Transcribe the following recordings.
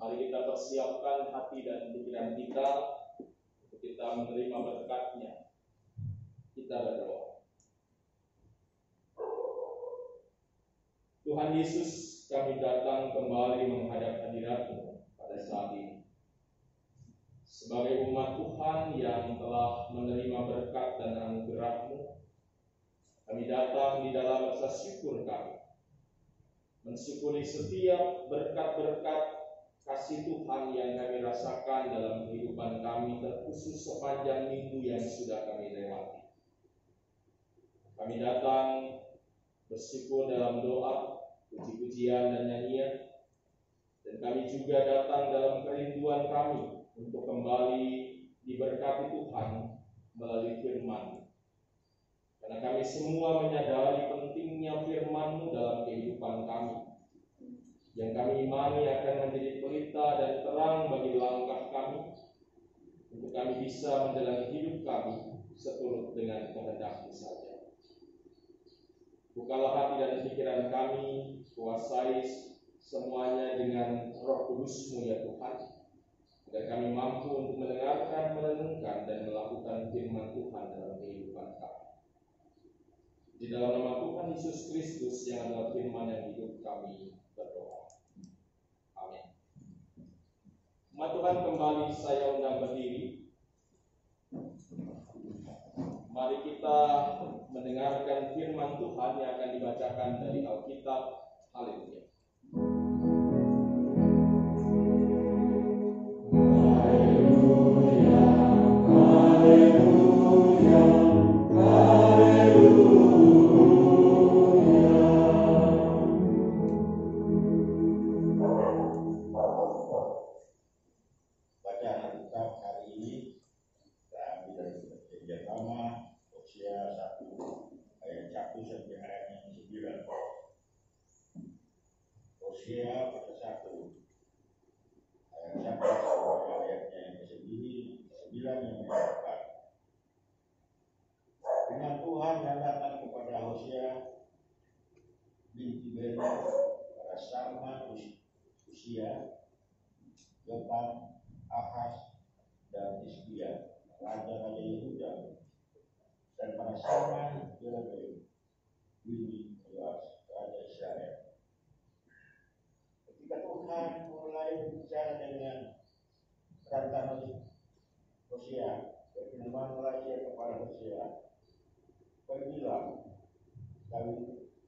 Mari kita persiapkan hati dan pikiran kita untuk kita menerima berkat-Nya. Kita berdoa. Tuhan Yesus, kami datang kembali menghadap hadirat-Mu pada saat ini. Sebagai umat Tuhan yang telah menerima berkat dan anugerah-Mu, kami datang di dalam rasa syukur kami, mensyukuri setiap berkat-berkat kasih Tuhan yang kami rasakan dalam kehidupan kami, terkhusus sepanjang minggu yang sudah kami lewati. Kami datang bersyukur dalam doa, puji-pujian dan nyanyian, dan kami juga datang dalam kerinduan kami untuk kembali diberkati Tuhan melalui firman-Mu. Karena kami semua menyadari pentingnya firman-Mu dalam kehidupan kami, yang kami imani akan menjadi pelita dan terang bagi langkah kami, untuk kami bisa menjalani hidup kami seturut dengan kehendak-Mu saja. Bukalah hati dan pikiran kami, kuasai semuanya dengan Roh Kudus-Mu ya Tuhan, agar kami mampu untuk mendengarkan, merenungkan, dan melakukan firman Tuhan dalam kehidupan kami. Di dalam nama Tuhan Yesus Kristus yang adalah firman yang hidup, kami berdoa. Amin. Umat Tuhan, kembali saya undang berdiri. Mari kita mendengarkan firman Tuhan yang akan dibacakan dari Alkitab. Haleluya.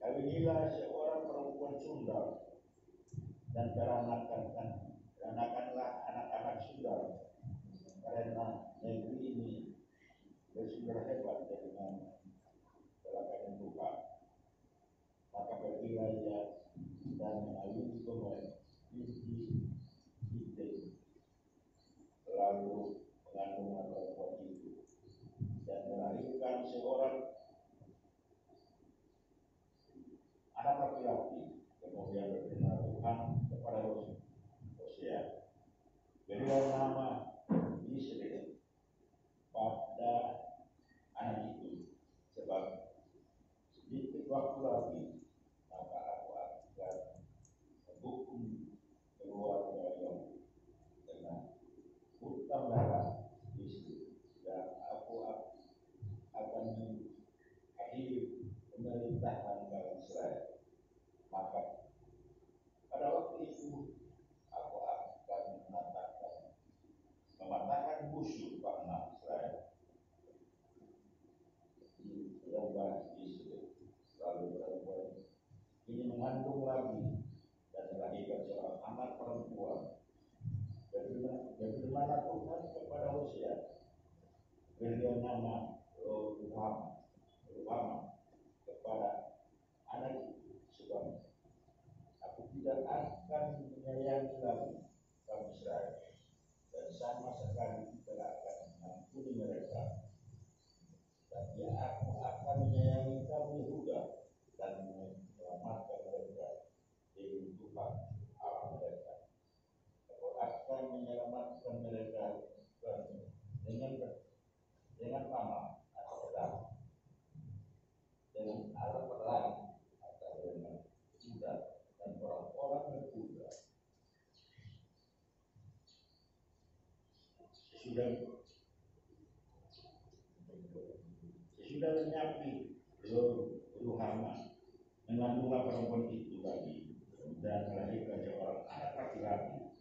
Kawinilah seorang perempuan sundal dan beranakanlah anak-anak sundal, karena negeri ini bersumber hebat dengan kelakuan Tuhan. Maka pergilah ia dan mengawini binti Gideon, lalu mengandung perempuan itu dan melahirkan seorang anak laki-laki. Kemudian berfirman Tuhan kepada Hosea, berilah nama Yisrael pada anak itu, sebab sedikit waktu lagi maka aku akan menghukum keluarga yang dengan hutang darah Yisrael, dan aku akan mengakhiri pemerintahan bangsa Israel. Maka pada waktu itu aku akan mematahkan musuh bangsa Israel di lembah Israel. Lalu perempuan ini mengandung lagi dan melahirkan seorang anak perempuan. Bagaimana Tuhan kepada Hosea, berilah nama Ruhama kepada anak itu, sebab aku tidak akan menyayangi lagi kaum Israel, dan sama sekali tidak akan mengampuni mereka. Tapi aku akan menyayangi kaum Yehuda dan menyelamatkan mereka dari Tuhan Allah mereka. Aku akan menyelamatkan mereka dengan panah atau pedang, dengan alat perang atau dengan kuda dan orang-orang berkuda. Kita menyapi Ruhama, mengandunglah perempuan itu lagi dan melahirkan seorang anak laki-laki.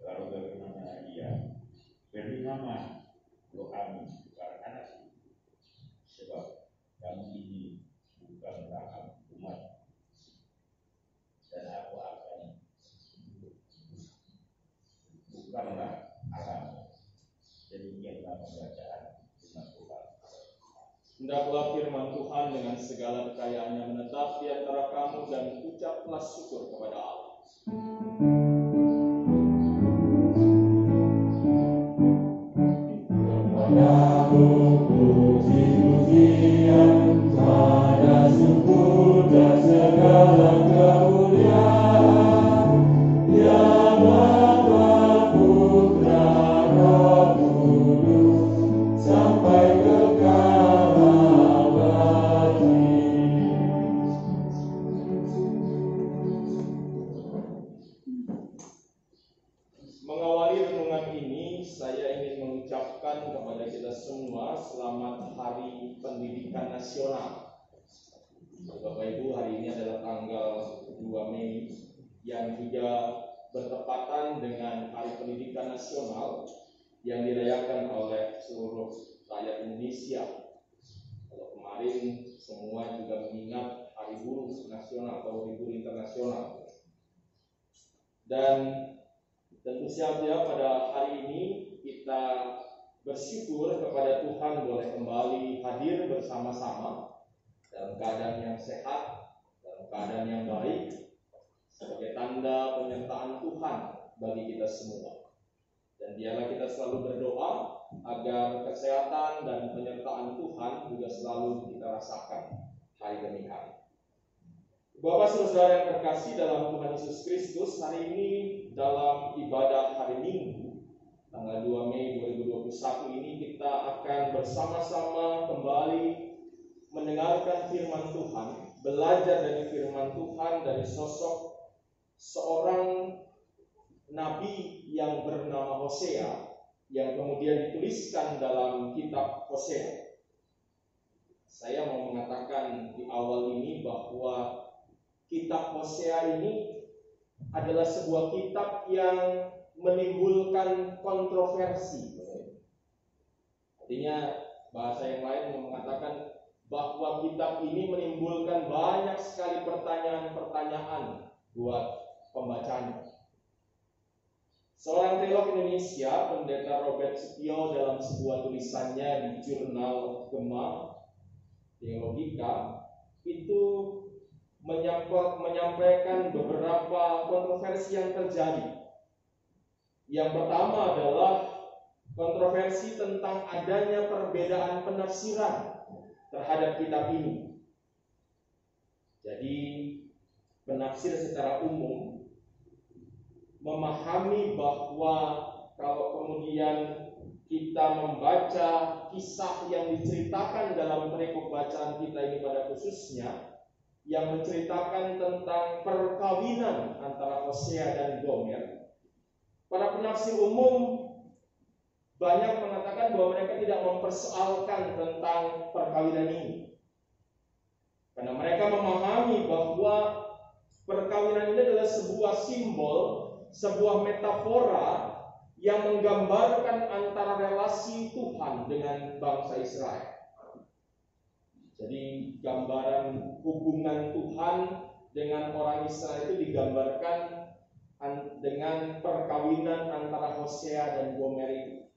Lalu berkenaan dia, beri nama Ruhami kepada anak itu, sebab kamu ini bukanlah umat, dan aku akan bukanlah alam. Demikianlah pembacaan firman Tuhan. Hendaklah firman Tuhan dengan segala kekayaannya menetap di antara kamu dan ucaplah syukur kepada Allah. Kepadamu puji-pujian, pada syukur dan segala kemuliaan, ya Bapa, Putra, Roh Kudus, sampai kekal abadi. Mengawali renungan ini, saya ingin mengucapkan kepada kita semua selamat Hari Pendidikan Nasional. Bapak Ibu, hari ini adalah tanggal 2 Mei yang juga bertepatan dengan Hari Pendidikan Nasional yang dirayakan oleh seluruh rakyat Indonesia. Kalau kemarin semua juga mengingat Hari Buruh Nasional atau Hari Buruh Internasional. Dan tentu saja pada hari ini kita bersyukur kepada Tuhan boleh kembali hadir bersama-sama dalam keadaan yang sehat, dalam keadaan yang baik, sebagai tanda penyertaan Tuhan bagi kita semua. Dan biarlah kita selalu berdoa agar kesehatan dan penyertaan Tuhan juga selalu kita rasakan hari demi hari. Bapak saudara yang terkasih dalam Tuhan Yesus Kristus, hari ini dalam ibadah hari Minggu tanggal 2 Mei 2021 ini kita akan bersama-sama kembali mendengarkan firman Tuhan, belajar dari firman Tuhan dari sosok seorang nabi yang bernama Hosea yang kemudian dituliskan dalam kitab Hosea. Saya mau mengatakan di awal ini bahwa kitab Hosea ini adalah sebuah kitab yang menimbulkan kontroversi. Artinya bahasa yang lain mengatakan bahwa kitab ini menimbulkan banyak sekali pertanyaan-pertanyaan buat pembacanya. Seorang teolog Indonesia, Pendeta Robert Setio, dalam sebuah tulisannya di jurnal Gema Teologika itu menyampaikan beberapa kontroversi yang terjadi. Yang pertama adalah kontroversi tentang adanya perbedaan penafsiran terhadap kitab ini. Jadi penafsir secara umum memahami bahwa kalau kemudian kita membaca kisah yang diceritakan dalam perikop bacaan kita ini pada khususnya, yang menceritakan tentang perkawinan antara Hosea dan Gomer, para penafsir umum banyak mengatakan bahwa mereka tidak mempersoalkan tentang perkawinan ini, karena mereka memahami bahwa perkawinan ini adalah sebuah simbol, sebuah metafora yang menggambarkan antara relasi Tuhan dengan bangsa Israel. Jadi gambaran hubungan Tuhan dengan orang Israel itu digambarkan dengan perkawinan antara Hosea dan Gomer itu.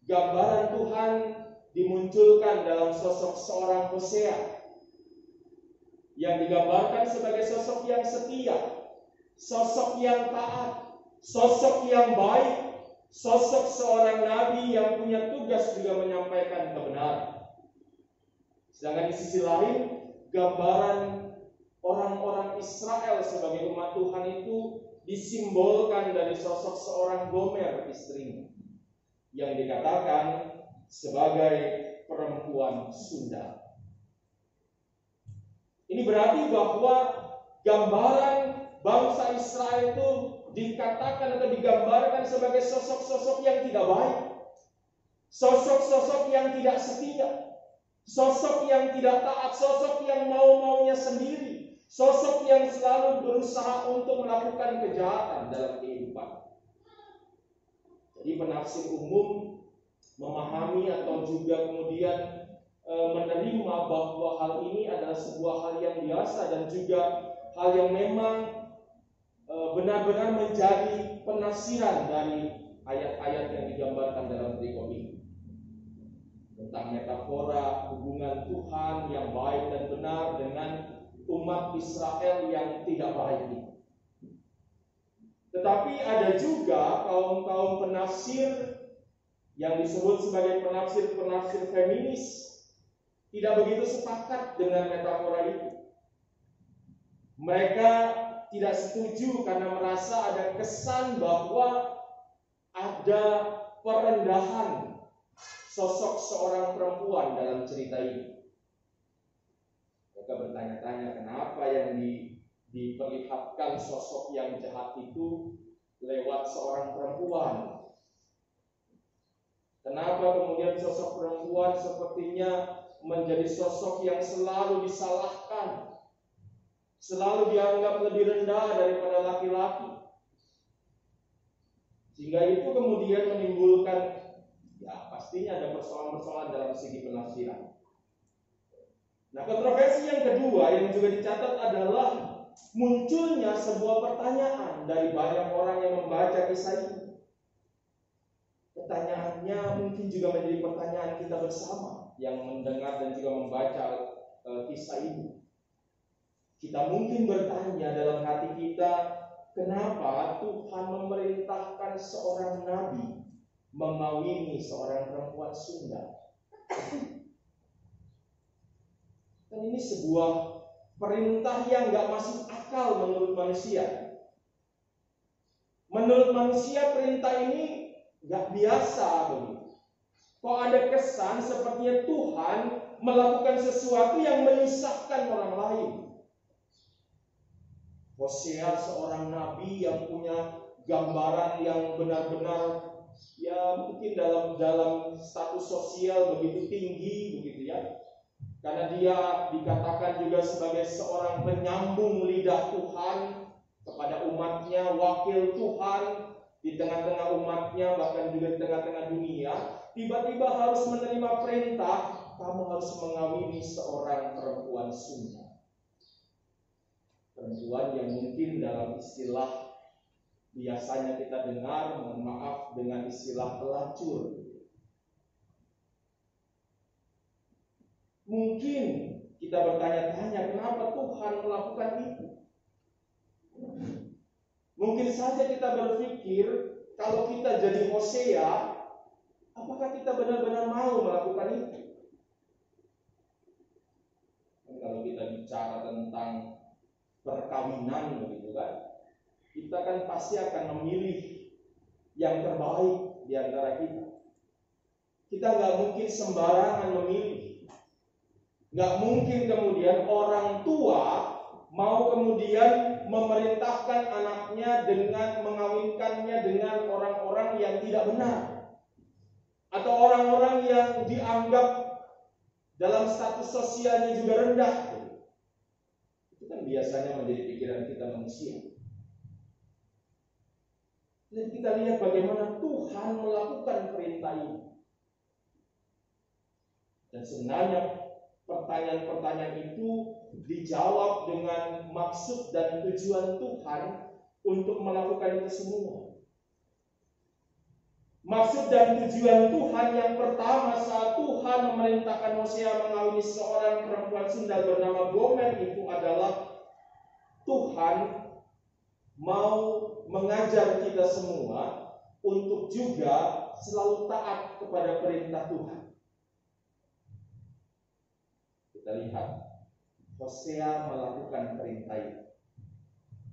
Gambaran Tuhan dimunculkan dalam sosok seorang Hosea yang digambarkan sebagai sosok yang setia, sosok yang taat, sosok yang baik, sosok seorang nabi yang punya tugas juga menyampaikan kebenaran. Sedangkan di sisi lain, gambaran orang-orang Israel sebagai umat Tuhan itu disimbolkan dari sosok seorang Gomer, istrinya, yang dikatakan sebagai perempuan Sunda. Ini berarti bahwa gambaran bangsa Israel itu dikatakan atau digambarkan sebagai sosok-sosok yang tidak baik, sosok-sosok yang tidak setia, sosok yang tidak taat, sosok yang mau-maunya sendiri, sosok yang selalu berusaha untuk melakukan kejahatan dalam kehidupan. Jadi penafsir umum memahami atau juga kemudian menerima bahwa hal ini adalah sebuah hal yang biasa dan juga hal yang memang benar-benar menjadi penafsiran dari ayat-ayat yang digambarkan dalam perikop ini tentang metafora hubungan Tuhan yang baik dan benar dengan umat Israel yang tidak baik ini. Tetapi ada juga kaum-kaum penafsir yang disebut sebagai penafsir-penafsir feminis tidak begitu sepakat dengan metafora itu. Mereka tidak setuju karena merasa ada kesan bahwa ada perendahan sosok seorang perempuan dalam cerita ini. Mereka bertanya-tanya kenapa yang diperlihatkan sosok yang jahat itu lewat seorang perempuan. Kenapa kemudian sosok perempuan sepertinya menjadi sosok yang selalu disalahkan, selalu dianggap lebih rendah daripada laki-laki. Sehingga itu kemudian menimbulkan, ya pastinya ada persoalan-persoalan dalam segi penafsiran. Nah, kontroversi yang kedua yang juga dicatat adalah munculnya sebuah pertanyaan dari banyak orang yang membaca kisah ini. Pertanyaannya mungkin juga menjadi pertanyaan kita bersama yang mendengar dan juga membaca kisah ini. Kita mungkin bertanya dalam hati kita, kenapa Tuhan memerintahkan seorang nabi mengawini seorang perempuan Sunda? Dan ini sebuah perintah yang gak masuk akal menurut manusia. Menurut manusia perintah ini gak biasa begitu. Kok ada kesan sepertinya Tuhan melakukan sesuatu yang menyusahkan orang lain. Hosea seorang nabi yang punya gambaran yang benar-benar ya mungkin dalam status sosial begitu tinggi begitu ya. Karena dia dikatakan juga sebagai seorang penyambung lidah Tuhan kepada umatnya, wakil Tuhan di tengah-tengah umatnya, bahkan juga di tengah-tengah dunia. Tiba-tiba harus menerima perintah, kamu harus mengawini seorang perempuan Sunda. Perempuan yang mungkin dalam istilah biasanya kita dengar, mohon maaf, dengan istilah pelacur. Mungkin kita bertanya-tanya kenapa Tuhan melakukan itu. Mungkin saja kita berpikir kalau kita jadi Hosea, apakah kita benar-benar mau melakukan itu? Dan kalau kita bicara tentang perkawinan begitu kan, kita kan pasti akan memilih yang terbaik di antara kita. Kita nggak mungkin sembarangan memilih. Nggak mungkin kemudian orang tua mau kemudian memerintahkan anaknya dengan mengawinkannya dengan orang-orang yang tidak benar atau orang-orang yang dianggap dalam status sosialnya juga rendah. Itu kan biasanya menjadi pikiran kita manusia. Dan kita lihat bagaimana Tuhan melakukan perintah ini. Dan sebenarnya pertanyaan-pertanyaan itu dijawab dengan maksud dan tujuan Tuhan untuk melakukan itu semua. Maksud dan tujuan Tuhan yang pertama saat Tuhan memerintahkan Hosea mengawini seorang perempuan Sunda bernama Gomer itu adalah Tuhan mau mengajar kita semua untuk juga selalu taat kepada perintah Tuhan. Kita lihat Hosea melakukan perintah itu.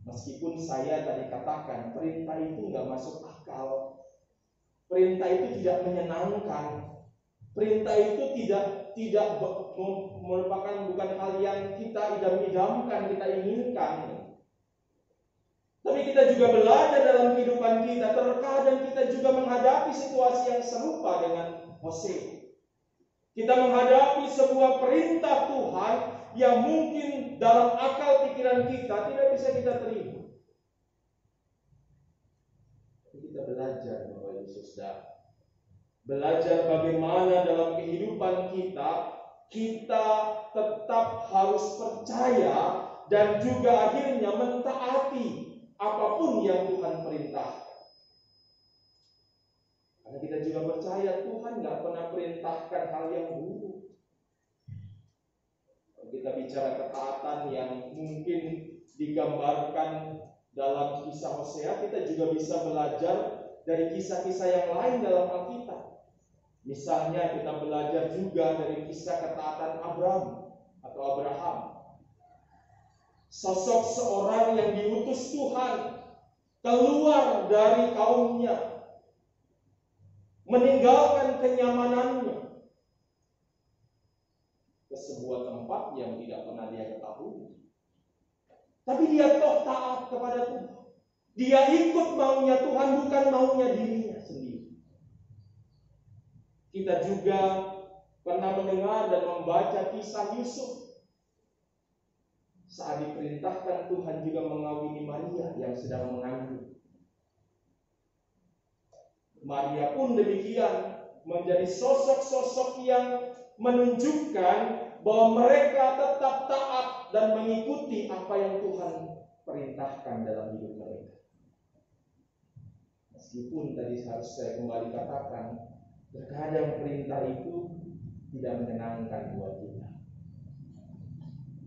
Meskipun saya tadi katakan perintah itu nggak masuk akal, perintah itu tidak menyenangkan, perintah itu tidak merupakan bukan hal yang kita idam-idamkan, kita inginkan. Tapi kita juga belajar dalam kehidupan kita, terkadang kita juga menghadapi situasi yang serupa dengan Hosea. Kita menghadapi sebuah perintah Tuhan yang mungkin dalam akal pikiran kita tidak bisa kita terima. Kita belajar Bapak Ibu Saudara. Belajar bagaimana dalam kehidupan kita tetap harus percaya dan juga akhirnya mentaati apapun yang Tuhan perintahkan. Karena kita juga percaya Tuhan nggak pernah perintahkan hal yang buruk. Kalau kita bicara ketaatan yang mungkin digambarkan dalam kisah Hosea, kita juga bisa belajar dari kisah-kisah yang lain dalam Alkitab. Misalnya kita belajar juga dari kisah ketaatan Abraham. Sosok seorang yang diutus Tuhan keluar dari kaumnya, meninggalkan kenyamanannya ke sebuah tempat yang tidak pernah dia ketahui. Tapi dia toh taat kepada Tuhan. Dia ikut maunya Tuhan, bukan maunya dirinya sendiri. Kita juga pernah mendengar dan membaca kisah Yusuf. Saat diperintahkan Tuhan juga mengawini Maria yang sedang mengandung. Maria pun demikian menjadi sosok-sosok yang menunjukkan bahwa mereka tetap taat dan mengikuti apa yang Tuhan perintahkan dalam hidup mereka. Meskipun tadi harus saya kembali katakan, terkadang perintah itu tidak menyenangkan buat kita.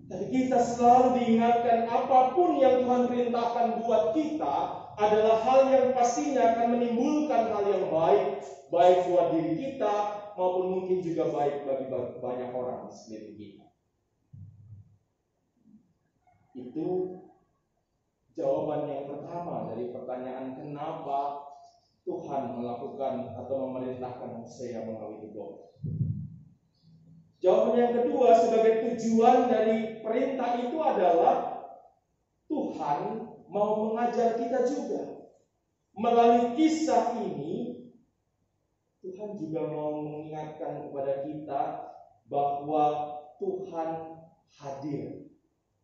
Tapi kita selalu diingatkan apapun yang Tuhan perintahkan buat kita adalah hal yang pastinya akan menimbulkan hal yang baik buat diri kita maupun mungkin juga baik bagi banyak orang di sekeliling kita. Itu jawaban yang pertama dari pertanyaan kenapa Tuhan melakukan atau memerintahkan Hosea mengawini Gomer. Jawaban yang kedua sebagai tujuan dari perintah itu adalah Tuhan mau mengajar kita juga. Melalui kisah ini Tuhan juga mau mengingatkan kepada kita bahwa Tuhan hadir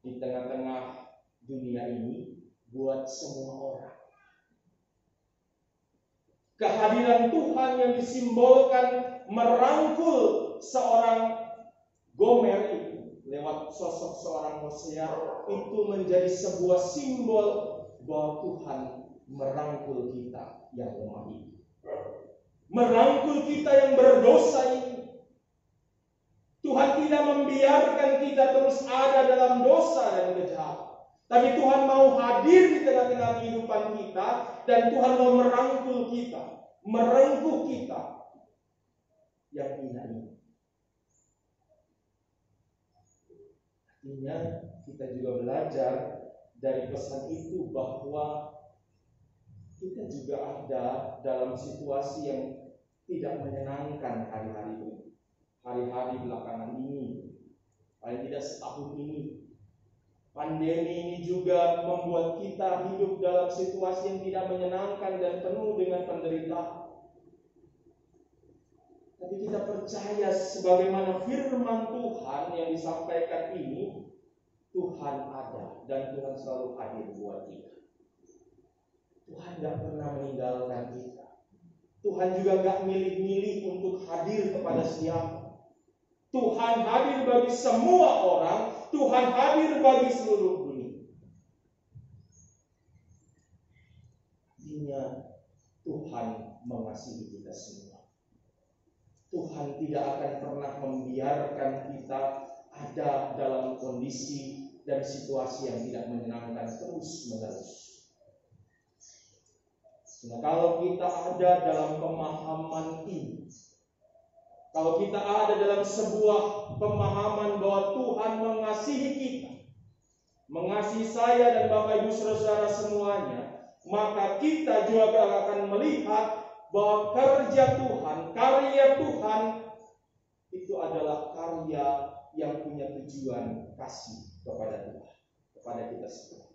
di tengah-tengah dunia ini buat semua orang. Kehadiran Tuhan yang disimbolkan merangkul seorang Gomer itu lewat sosok seorang Hosea itu menjadi sebuah simbol bahwa Tuhan merangkul kita yang lemah ini. Merangkul kita yang berdosa ini. Tuhan tidak membiarkan kita terus ada dalam dosa dan kejahatan. Tapi Tuhan mau hadir di tengah-tengah kehidupan kita dan Tuhan mau merangkul kita, merengkuh kita yang hina ini. Artinya kita juga belajar dari pesan itu bahwa kita juga ada dalam situasi yang tidak menyenangkan hari-hari belakangan ini, paling tidak setahun ini. Pandemi ini juga membuat kita hidup dalam situasi yang tidak menyenangkan dan penuh dengan penderitaan. Tapi kita percaya sebagaimana firman Tuhan yang disampaikan ini, Tuhan ada dan Tuhan selalu hadir buat kita. Tuhan gak pernah meninggalkan kita. Tuhan juga gak milih-milih untuk hadir kepada siapa. Tuhan hadir bagi semua orang. Tuhan hadir bagi seluruh dunia. Artinya Tuhan mengasihi kita semua. Tuhan tidak akan pernah membiarkan kita ada dalam kondisi dan situasi yang tidak menyenangkan terus-menerus. Nah, kalau kita ada dalam pemahaman ini, kalau kita ada dalam sebuah pemahaman bahwa Tuhan mengasihi kita, mengasihi saya dan Bapak Ibu Saudara semuanya, maka kita juga akan melihat bahwa kerja Tuhan, karya Tuhan itu adalah karya yang punya tujuan kasih kepada Tuhan, kepada kita semua.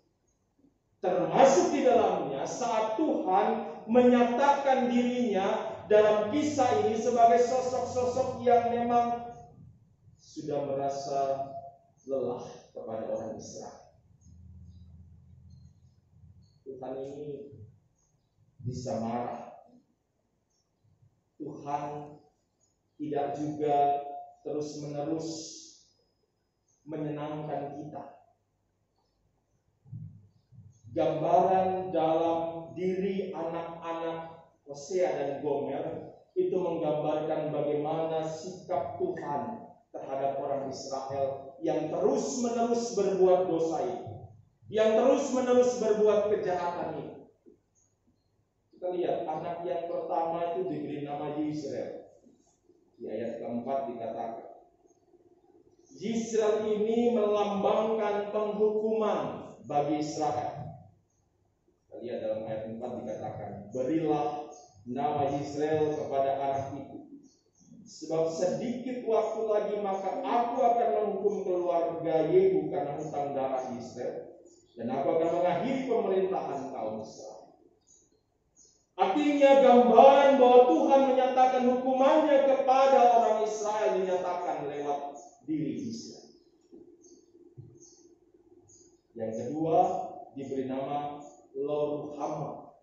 Termasuk di dalamnya saat Tuhan menyatakan dirinya dalam kisah ini sebagai sosok-sosok yang memang sudah merasa lelah kepada orang Israel. Tuhan ini bisa marah. Tuhan tidak juga terus-menerus menyenangkan kita. Gambaran dalam diri anak-anak Hosea dan Gomer itu menggambarkan bagaimana sikap Tuhan terhadap orang Israel yang terus-menerus berbuat dosa ini, yang terus-menerus berbuat kejahatan ini. Kita lihat anak yang pertama itu diberi nama Yisrael. Di ayat keempat dikatakan, Yisrael ini melambangkan penghukuman bagi Israel. Kita lihat dalam ayat 4 dikatakan, berilah nama Yisrael kepada anak itu, sebab sedikit waktu lagi maka aku akan menghukum keluarga Yehu karena hutang darah Yisrael, dan aku akan mengakhiri pemerintahan kaum Israel. Artinya gambaran bahwa Tuhan menyatakan hukumannya kepada orang Israel dinyatakan lewat diri Israel. Yang kedua diberi nama Lo-Ruhamah.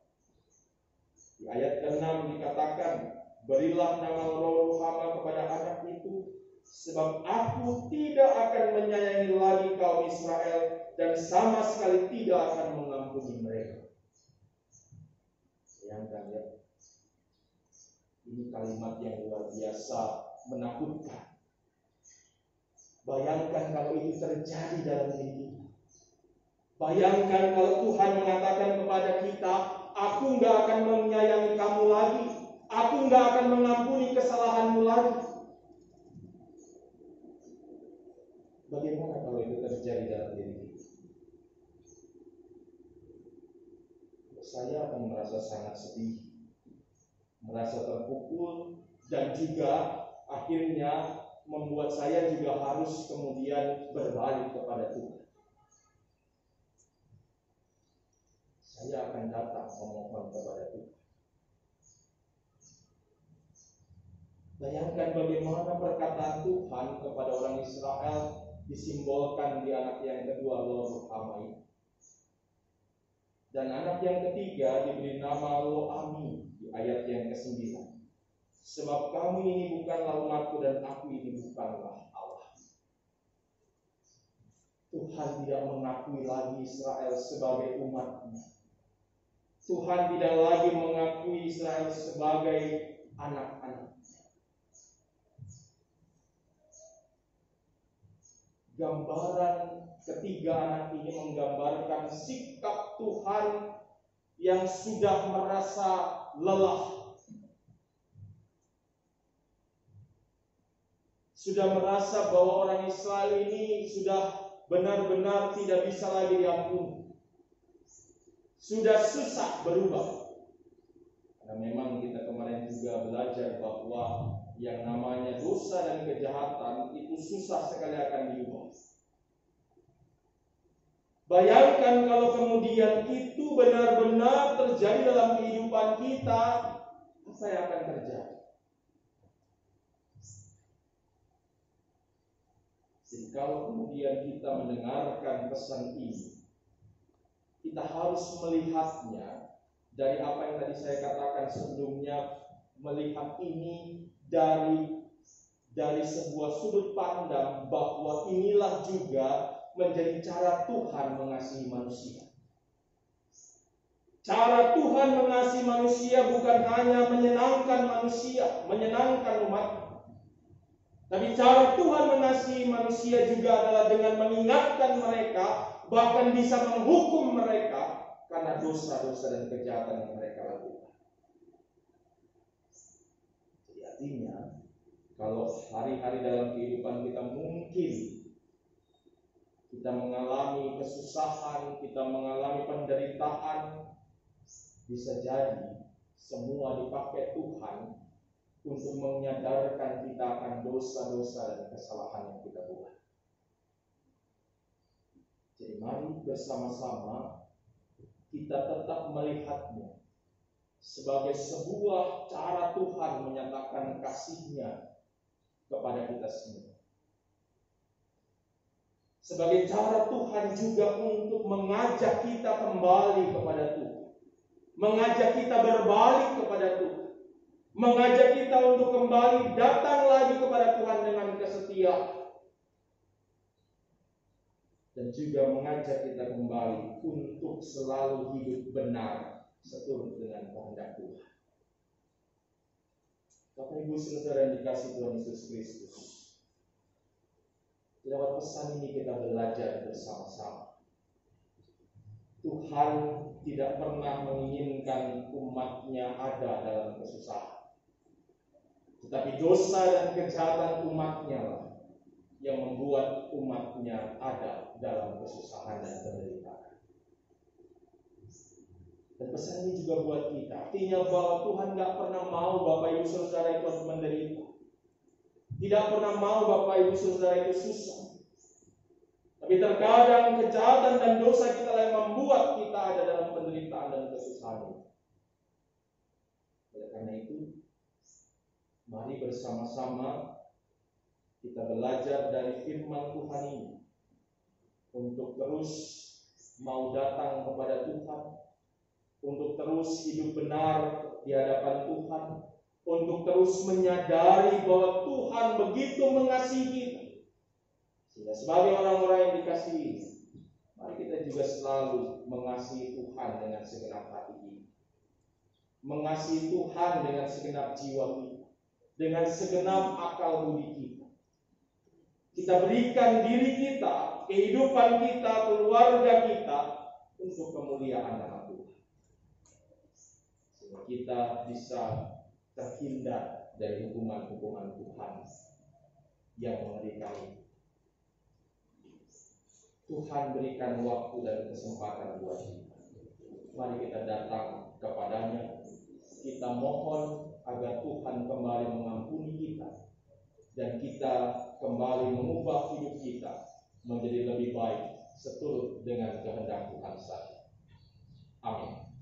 Di ayat ke-6 dikatakan, berilah nama Lo-Ruhamah kepada anak itu, sebab aku tidak akan menyayangi lagi kaum Israel dan sama sekali tidak akan mengampuni mereka. Bayangkan ya, ini kalimat yang luar biasa menakutkan. Bayangkan kalau itu terjadi dalam diri kita. Bayangkan kalau Tuhan mengatakan kepada kita, aku nggak akan menyayangi kamu lagi, aku nggak akan mengampuni kesalahanmu lagi. Bagaimana kalau itu terjadi dalam diri kita? Saya akan merasa sangat sedih, merasa terpukul, dan juga akhirnya membuat saya juga harus kemudian berbalik kepada Tuhan. Saya akan datang memohon kepada Tuhan. Bayangkan bagaimana perkataan Tuhan kepada orang Israel disimbolkan di anak yang kedua, Lo-Ruhamah. Dan anak yang ketiga diberi nama Lo-Ami di ayat yang ke-9. Sebab kamu ini bukanlah umatku dan aku ini bukanlah Allah. Tuhan tidak mengakui lagi Israel sebagai umatnya. Tuhan tidak lagi mengakui Israel sebagai anak-anak. Gambaran ketiga anak ini menggambarkan sikap Tuhan yang sudah merasa lelah, sudah merasa bahwa orang Israel ini sudah benar-benar tidak bisa lagi diampuni, sudah susah berubah. Karena memang kita kemarin juga belajar bahwa yang namanya dosa dan kejahatan itu susah sekali akan diubah. Bayangkan kalau kemudian itu benar-benar terjadi dalam kehidupan kita, apa yang akan terjadi? Jadi kalau kemudian kita mendengarkan pesan ini, kita harus melihatnya dari apa yang tadi saya katakan sebelumnya, melihat ini dari sebuah sudut pandang bahwa inilah juga menjadi cara Tuhan mengasihi manusia. Cara Tuhan mengasihi manusia bukan hanya menyenangkan manusia, menyenangkan umat, tapi cara Tuhan mengasihi manusia juga adalah dengan mengingatkan mereka, bahkan bisa menghukum mereka karena dosa-dosa dan kejahatan yang mereka lakukan. Jadi artinya, kalau hari-hari dalam kehidupan kita mungkin kita mengalami kesusahan, kita mengalami penderitaan, bisa jadi semua dipakai Tuhan untuk menyadarkan kita akan dosa-dosa dan kesalahan yang kita buat. Jadi mari bersama-sama kita tetap melihatnya sebagai sebuah cara Tuhan menyatakan kasih-Nya kepada kita semua. Sebagai cara Tuhan juga untuk mengajak kita kembali kepada Tuhan. Mengajak kita berbalik kepada Tuhan. Mengajak kita untuk kembali datang lagi kepada Tuhan dengan kesetiaan. Dan juga mengajak kita kembali untuk selalu hidup benar seturut dengan kehendak Tuhan. Bapak Ibu Saudara yang dikasihi Tuhan Yesus Kristus, lewat pesan ini kita belajar bersama-sama. Tuhan tidak pernah menginginkan umat-Nya ada dalam kesusahan. Tetapi dosa dan kejahatan umat-Nya lah yang membuat umat-Nya ada dalam kesusahan dan penderitaan. Dan pesan ini juga buat kita. Artinya bahwa Tuhan gak pernah mau Bapak Ibu Saudara itu menderita. Tidak pernah mau Bapak Ibu Saudara itu susah. Tapi terkadang kejahatan dan dosa kita yang membuat kita ada dalam penderitaan dan kesusahan. Oleh karena itu, mari bersama-sama kita belajar dari firman Tuhan ini untuk terus mau datang kepada Tuhan, untuk terus hidup benar di hadapan Tuhan, untuk terus menyadari bahwa Tuhan begitu mengasihi kita. Sehingga sebagai orang-orang yang dikasihi, mari kita juga selalu mengasihi Tuhan dengan segenap hati kita, mengasihi Tuhan dengan segenap jiwa kita, dengan segenap akal budi kita. Kita berikan diri kita, kehidupan kita, keluarga kita untuk kemuliaan nama Tuhan, sehingga kita bisa terhindar dari hukuman-hukuman Tuhan yang mengerikan ini. Tuhan berikan waktu dan kesempatan buat kita. Mari kita datang kepadanya. Kita mohon agar Tuhan kembali mengampuni kita, dan kita kembali mengubah hidup kita menjadi lebih baik seturut dengan kehendak Tuhan saja. Amin.